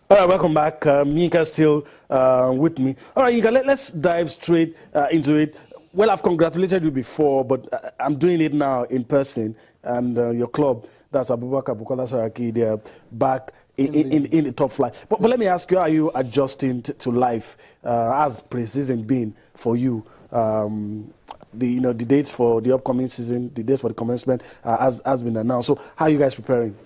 All right, welcome back. Yinka still with me. All right, Yinka, let's dive straight into it. Well, I've congratulated you before, but I'm doing it now in person. And your club, that's Abubakar Bukola Saraki, they're back in the top flight. But let me ask you, how are you adjusting to life as pre-season been for you? The dates for the upcoming season, the dates for the commencement has been announced. So how are you guys preparing?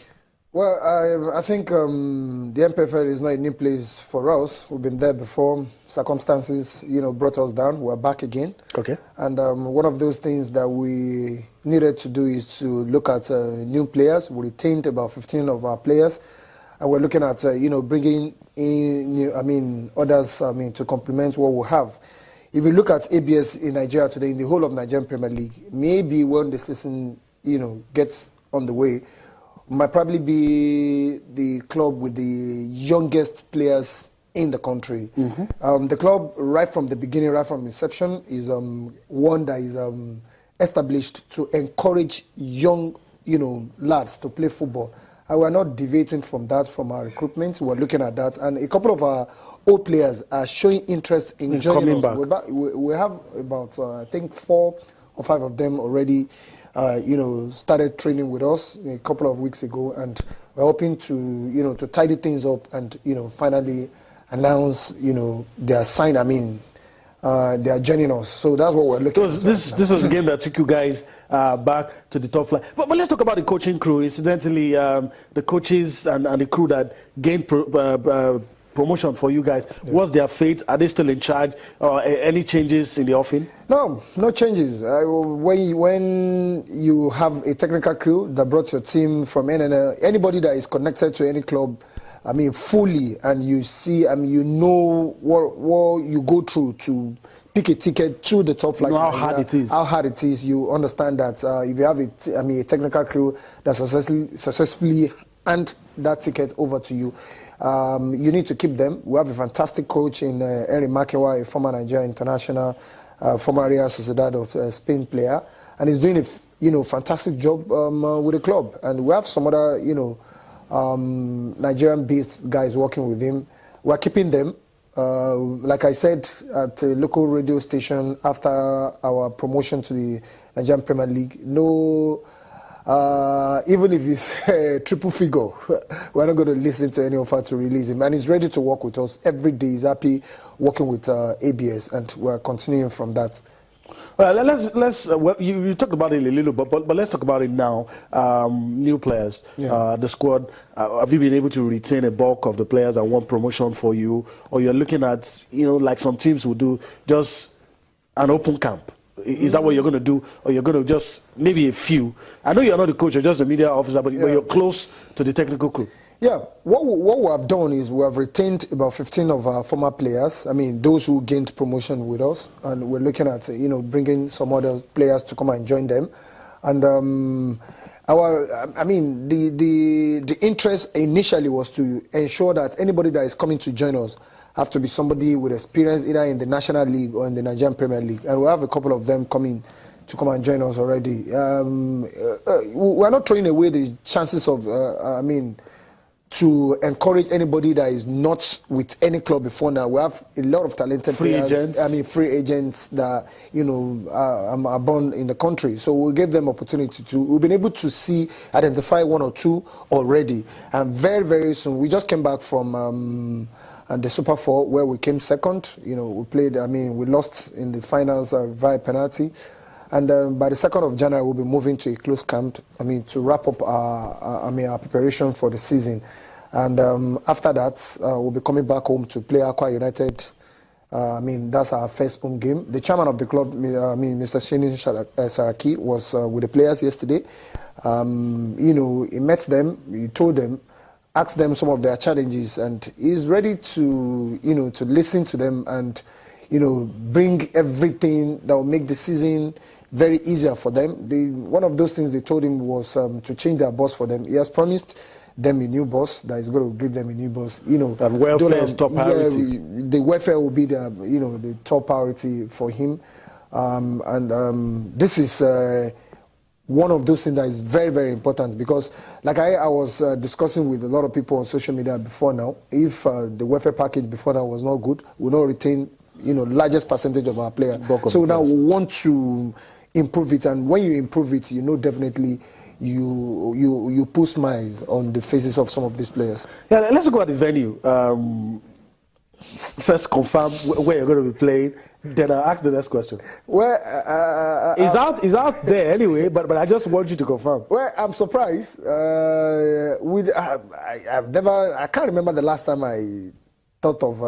Well, I think the MPFL is not a new place for us. We've been there before. Circumstances, brought us down. We're back again. Okay. And one of those things that we needed to do is to look at new players. We retained about 15 of our players. And we're looking at, bringing in new, others, to complement what we have. If you look at ABS in Nigeria today, in the whole of Nigerian Premier League, maybe when the season, gets on the way, might probably be the club with the youngest players in the country. Mm-hmm. The club, right from the beginning, right from inception, is one that is established to encourage young, lads to play football. And we're not deviating from that, from our recruitment. We're looking at that. And a couple of our old players are showing interest in joining us. We have about, I think, 4 or 5 of them already started training with us a couple of weeks ago, and we're hoping to, to tidy things up and, finally announce, their sign. They are joining us. So that's what we're looking at. This was a game that took you guys back to the top flight. But let's talk about the coaching crew. Incidentally, the coaches and the crew that gained promotion for you guys. Yeah. What's their fate? Are they still in charge? Any changes in the offing? No changes. When you have a technical crew that brought your team from NNL, anybody that is connected to any club, fully, and you see, you know what you go through to pick a ticket to the top flight. You know how hard it is. How hard it is. You understand that if you have a technical crew that successfully hand that ticket over to you, you need to keep them. We have a fantastic coach in Henry Makewa, a former Nigeria international, former Real Sociedad of Spain player, and he's doing a fantastic job with the club. And we have some other Nigerian-based guys working with him. We're keeping them. Like I said at a local radio station after our promotion to the Nigerian Premier League, no. Even if it's a triple figure, we're not going to listen to any offer to release him. And he's ready to work with us every day. He's happy working with ABS, and we're continuing from that. Well, you talked about it a little bit, but let's talk about it now. New players, the squad. Have you been able to retain a bulk of the players that want promotion for you, or you're looking at, like some teams will do, just an open camp? Is that what you're going to do, or you're going to just maybe a few? I know you're not the coach; you're just a media officer, but you're close to the technical crew. Yeah, what we have done is we have retained about 15 of our former players. Those who gained promotion with us, and we're looking at bringing some other players to come and join them. And the interest initially was to ensure that anybody that is coming to join us have to be somebody with experience either in the National League or in the Nigerian Premier League. And we have a couple of them coming to come and join us already. We're not throwing away the chances of, to encourage anybody that is not with any club before now. We have a lot of talented players. Free agents that, are born in the country. So we'll give them opportunity to. We've been able to identify 1 or 2 already. And very, very soon, we just came back from the Super 4, where we came second. We played, we lost in the finals via penalty. And by the 2nd of January, we'll be moving to a close camp, to wrap up our preparation for the season. And after that, we'll be coming back home to play Aqua United. That's our first home game. The chairman of the club, Mr. Shini Saraki, was with the players yesterday. He met them, he told them, asked them some of their challenges, and he's ready to, to listen to them and, bring everything that will make the season very easier for them. One of those things they told him was to change their boss for them. He has promised them a new boss that is going to give them a new boss. And welfare is top priority. The welfare will be the top priority for him. This is one of those things that is very, very important, because like I was discussing with a lot of people on social media before now, if the welfare package before now was not good, we will not retain, largest percentage of our players. So now we want to improve it, and when you improve it, definitely you put smiles on the faces of some of these players. Yeah, let's go at the venue. First confirm where you're going to be playing, then I'll ask the next question. Well, it's out there anyway, but I just want you to confirm. Well, I'm surprised. I can't remember the last time I thought of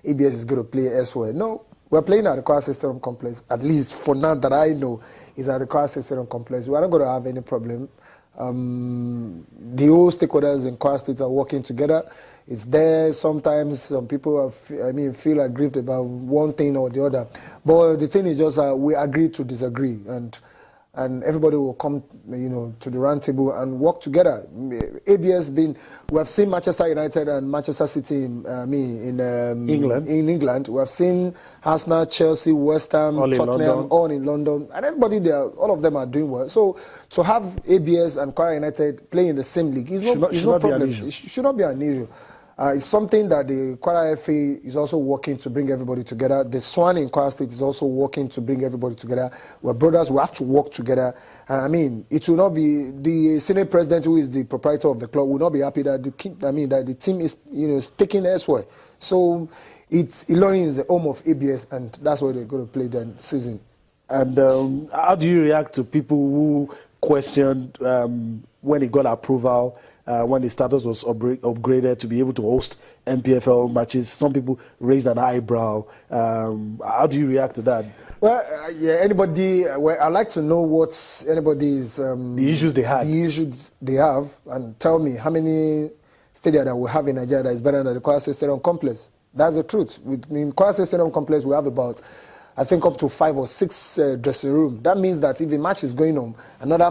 ABS is going to play elsewhere. No, we're playing at the Kwara Stadium Complex. At least for now that I know, is at the Kwara Stadium Complex. We're not going to have any problem. The whole stakeholders in Kwara State are working together. It's there. Sometimes some people feel aggrieved about one thing or the other. But the thing is just we agree to disagree, and everybody will come, to the round table and work together. ABS we have seen Manchester United and Manchester City in England. In England, we have seen Arsenal, Chelsea, West Ham, Tottenham, all in London, and everybody there, all of them are doing well. So to have ABS and Kwara United play in the same league is no problem. It should not be an issue. It's something that the Kwara FA is also working to bring everybody together. The Swan in Kwara State is also working to bring everybody together. We're brothers. We have to work together. It will not be the Senate president, who is the proprietor of the club, will not be happy that the team is taken elsewhere. So Ilorin is the home of ABS, and that's where they're going to play the season. And how do you react to people who questioned when it got approval? When the status was upgraded to be able to host MPFL matches, some people raised an eyebrow. How do you react to that? Well, I'd like to know what anybody's... the issues they had. The issues they have, and tell me how many stadiums that we have in Nigeria that is better than the Kwara State Stadium Complex. That's the truth. In Kwara State Stadium Complex, we have about, I think, up to 5 or 6 dressing rooms. That means that if a match is going on, another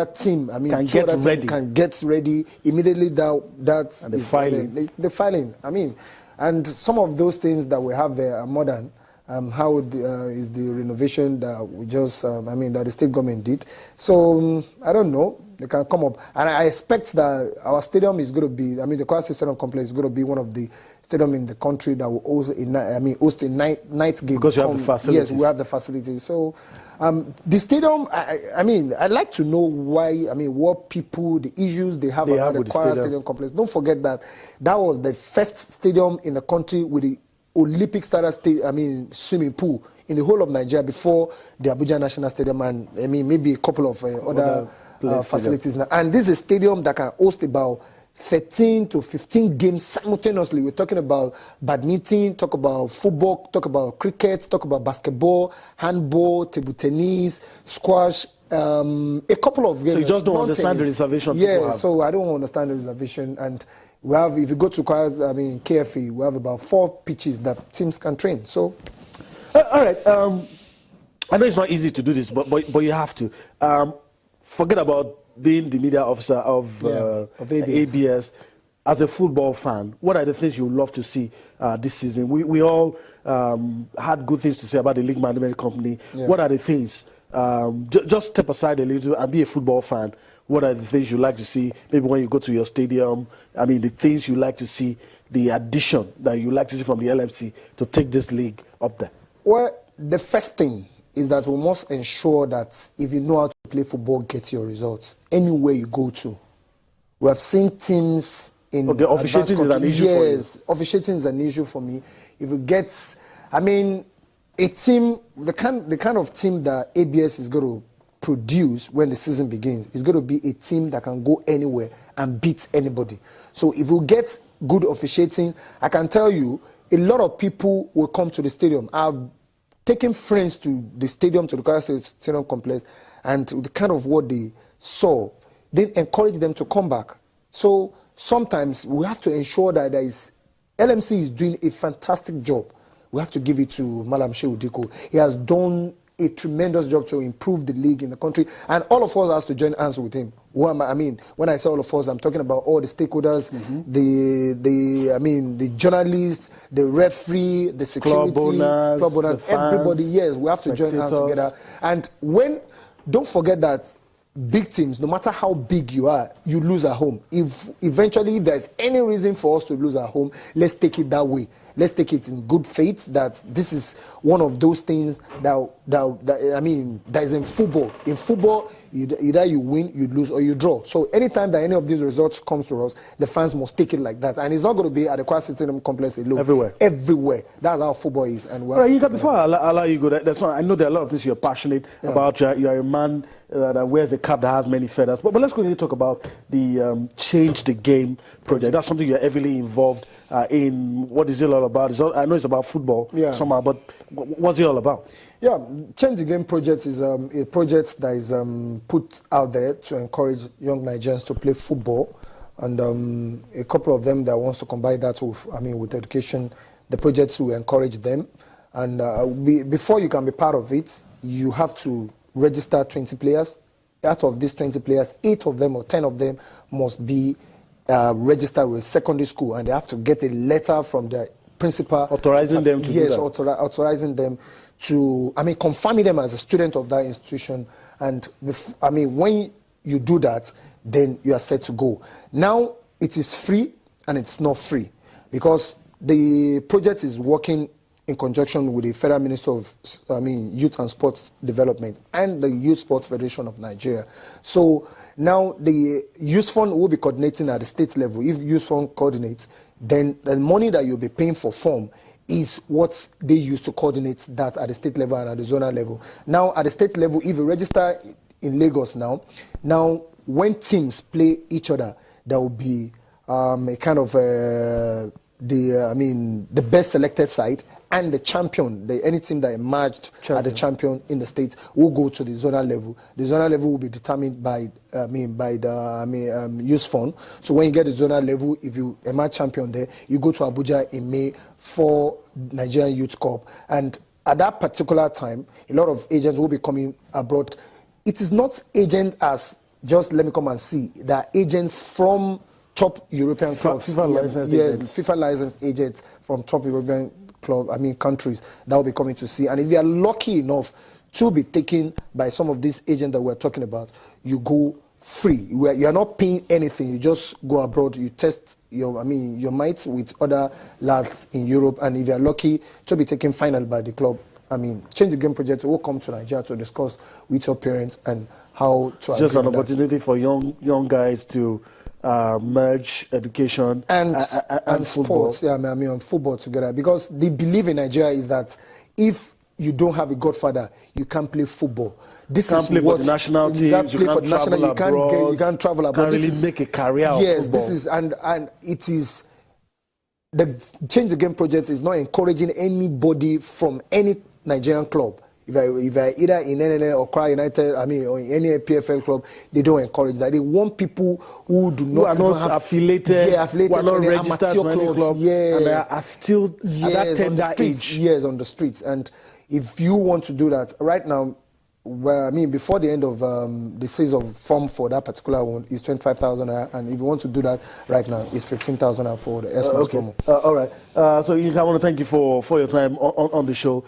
team, can get ready immediately. The filing. And some of those things that we have there are modern. How is the renovation that we just, that the state government did? So I don't know. They can come up, and I expect that our stadium is going to be. The Kwara State Stadium Complex is going to be one of the stadium in the country that will host a night game. Because you have the facilities. Yes, we have the facilities. So the stadium, I'd like to know why, what people, the issues they have about the Kwara Stadium Complex. Don't forget that was the first stadium in the country with the Olympic status swimming pool in the whole of Nigeria before the Abuja National Stadium, and maybe a couple of other facilities now. And this is a stadium that can host about 13 to 15 games simultaneously. We're talking about badminton, talk about football, talk about cricket, talk about basketball, handball, table tennis, squash, a couple of games. So you just don't understand the reservation? Yeah, so I don't understand the reservation. And we have, if you go to KFE, we have about 4 pitches that teams can train. So, all right. I know it's not easy to do this, but you have to. Forget about being the media officer of ABS. As a football fan, what are the things you would love to see this season? We all had good things to say about the league management company. Yeah. What are the things? Just step aside a little and be a football fan. What are the things you like to see? Maybe when you go to your stadium, the things you like to see, the addition that you like to see from the LMC to take this league up there. Well, the first thing is that we must ensure that if you know how to play football, get your results anywhere you go to. We have seen teams in officiating is an issue for you. Yes, officiating is an issue for me. If you get, a team, the kind of team that ABS is going to produce when the season begins is going to be a team that can go anywhere and beat anybody. So if we get good officiating, I can tell you a lot of people will come to the stadium. I've taken friends to the stadium, to the Kwara Stadium Complex, and the kind of what they saw, they encourage them to come back. So sometimes we have to ensure that LMC is doing a fantastic job. We have to give it to Malam Shehu Diko. He has done a tremendous job to improve the league in the country, and all of us has to join hands with him. When I say all of us, I'm talking about all the stakeholders, the journalists, the referee, the security, club owners, everybody. Yes, we have to join hands together. And when don't forget that big teams, no matter how big you are, you lose at home. If eventually if there's any reason for us to lose at home, let's take it that way. Let's take it in good faith that this is one of those things that is in football. In football, either you win, you lose, or you draw. So anytime that any of these results comes to us, the fans must take it like that. And it's not going to be at the Kwara Stadium complex alone. Everywhere. That's how football is. And before I allow you to go, I know there are a lot of things you're passionate about. You're a man that wears a cap that has many feathers. But let's quickly talk about the Change the Game project. That's something you're heavily involved in. What is it all about? I know it's about football somehow, but what's it all about? Yeah, Change the Game project is a project that is put out there to encourage young Nigerians to play football, and a couple of them that wants to combine that with education. The project will encourage them, and before you can be part of it, you have to register 20 players. Out of these 20 players, 8 of them or 10 of them must be registered with secondary school, and they have to get a letter from the principal authorizing them to do that. Authorizing them to, confirming them as a student of that institution. And when you do that, then you are set to go. Now it is free and it's not free, because the project is working in conjunction with the Federal Minister of Youth and Sports Development and the Youth Sports Federation of Nigeria. So now the Youth Fund will be coordinating at the state level. If Youth Fund coordinates, then the money that you'll be paying for form is what they use to coordinate that at the state level and at the zonal level. Now at the state level, if you register in Lagos now when teams play each other, there will be a kind of the best selected side, and the champion, any team that emerged as the champion in the state, will go to the zonal level. The zonal level will be determined by the Youth Fund. So when you get the zonal level, if you emerge champion there, you go to Abuja in May for Nigerian Youth Cup. And at that particular time, a lot of agents will be coming abroad. It is not agent as just let me come and see. They are agents from top European clubs. FIFA licensed agents from top European countries that will be coming to see. And if you are lucky enough to be taken by some of these agents that we're talking about, you go free. You are not paying anything. You just go abroad. You test your might with other lads in Europe. And if you are lucky to be taken final by the club, Change the Game project will come to Nigeria to discuss with your parents and how to. Just an opportunity for young guys to merge education and sports, football together, because the belief in Nigeria is that if you don't have a godfather, you can't play football. You can't play for the national teams, you can't travel abroad, you can't travel abroad. You can't really make a career of football. This is, and it is, the Change the Game project is not encouraging anybody from any Nigerian club. If I either in NNL or Kwara United, or in any PFL club, they don't encourage that. They want people who do not have affiliated, who are not registered to any club, and they are still at that tender age. Yes, on the streets. And if you want to do that right now, before the end of the sales of form for that particular one is 25,000, and if you want to do that right now, it's 15,000 for the S-Mass promo. All right. So I want to thank you for your time on the show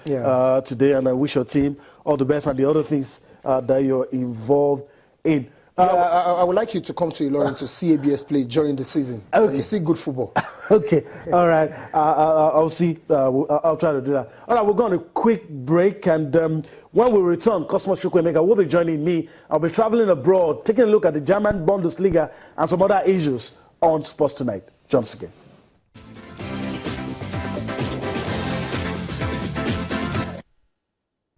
today, and I wish your team all the best and the other things that you're involved in. I would like you to come to Ilorin to see ABS play during the season. Okay. You see good football. Okay. All right. I'll see. I'll try to do that. All right. We're going on a quick break, and when we return, Cosmos Chukwuemeka will be joining me. I'll be traveling abroad, taking a look at the German Bundesliga and some other issues on Sports Tonight. Join us again.